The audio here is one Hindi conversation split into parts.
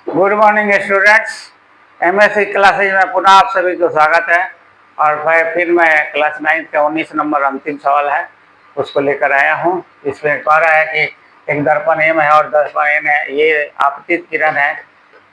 Good morning students. MSc classes में पुनः आप सभी को स्वागत है। और फिर मैं क्लास 9 का 19 नंबर अंतिम सवाल है उसको लेकर आया हूँ। इसमें कह रहा है कि एक दर्पण एम है और दर्पण एन है। ये आपतित किरण है,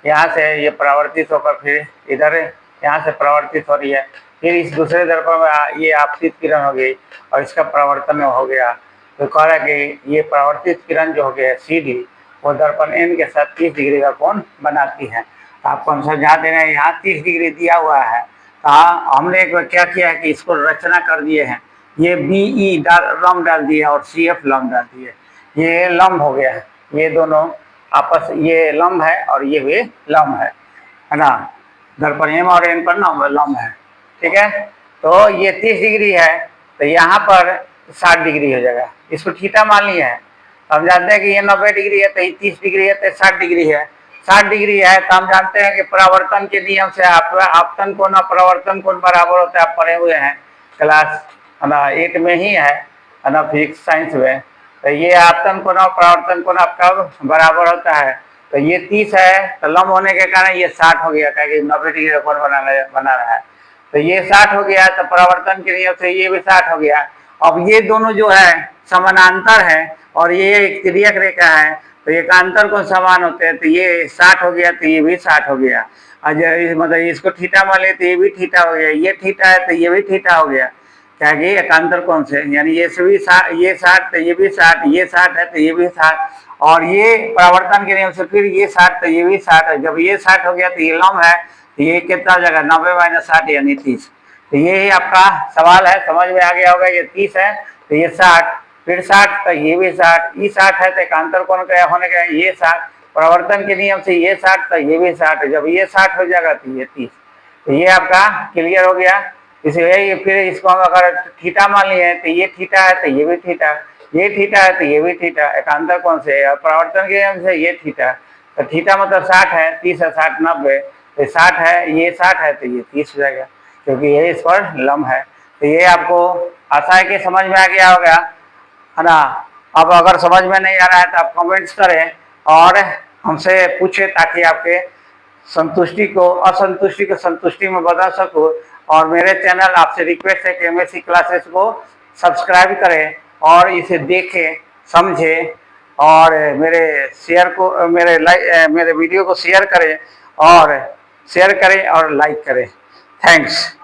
यहाँ से ये परावर्तित होकर फिर इधर यहाँ से परावर्तित हो रही है, फिर इस दूसरे दर्पण में ये आपतित किरण हो गई और इसका परावर्तन हो गया। तो कह रहा है कि ये परावर्तित किरण जो हो गया CD वो दर्पण एन के साथ 30 डिग्री का कोण बनाती है। तो आपको हम समझा दे रहे हैं, यहाँ 30 डिग्री दिया हुआ है। तो हमने एक बार क्या किया है कि इसको रचना कर दिए हैं। ये BE लंब डाल दिया और CF लंब डाल दिए, ये लंब हो गया है। ये दोनों आपस, ये लंब है और ये भी लंब है ना। दर्पण एम और एन पर लंब है, ठीक है। तो ये 30 डिग्री है तो यहाँ पर 60 डिग्री हो जाएगा। इसको थीटा मान लिया है। हम जानते हैं कि ये 90 डिग्री है तो ये 30 डिग्री है तो 60 डिग्री है। 60 डिग्री है तो हम जानते हैं कि परावर्तन के नियम से आपतन कोण और परावर्तन कोण बराबर होता है। आप पढ़े हुए हैं क्लास 8 में ही है ना, फिजिक्स साइंस में। तो ये आपतन कोण और परावर्तन कोण आपका बराबर होता है। तो ये 30 है तो लंब होने के कारण ये 60 हो गया, क्योंकि 90 डिग्री का कोण बना रहा है। तो ये 60 हो गया तो परावर्तन के नियम से ये भी 60 हो गया। अब ये दोनों जो है समानांतर है और ये एक तिर्यक रेखा है, तो एकांतर कोण समान होते हैं। तो ये 60 हो गया तो ये भी 60 हो गया। मतलब इसको थीटा मान ले तो ये भी थीटा हो गया, ये थीटा है तो ये भी थीटा हो गया, क्या कि एकांतर कोण से। यानी ये सभी 60, ये 60 तो ये भी 60, ये 60 है तो ये भी 60, और ये परावर्तन के नियम से फिर ये 60 तो ये भी 60 है। जब ये 60 हो गया तो ये लंब है, तो ये कितना हो जाएगा 90 - 60 यानी 30। तो ये ही आपका सवाल है, समझ में आ गया होगा। ये 30 है तो ये 60, फिर 60 तो ये भी 60, ये 60 है तो एकांतर कोण का होने का ये 60, परावर्तन के नियम से ये 60 तो ये भी 60, जब ये 60 हो जाएगा तो ये 30। तो ये आपका क्लियर हो गया। इसलिए फिर इसको हम अगर थीटा मान लिए तो ये थीटा है तो ये भी थीटा, ये थीटा है तो ये भी थीटा, एकांतर कोण से और परावर्तन के नियम से ये थीटा। तो थीटा मतलब 60 है, 30 है, 60 90, तो 60 है, ये 60 है तो ये 30 हो जाएगा, क्योंकि ये इस पर लंब है। तो ये आपको आशा है कि समझ में आ गया होगा, है ना। अब अगर समझ में नहीं आ रहा है तो आप कमेंट्स करें और हमसे पूछे, ताकि आपके संतुष्टि को असंतुष्टि को संतुष्टि में बदल सकूं। और मेरे चैनल आपसे रिक्वेस्ट है कि एमएससी क्लासेस को सब्सक्राइब करें और इसे देखें, समझें, और मेरे वीडियो को शेयर करें और लाइक करें। थैंक्स।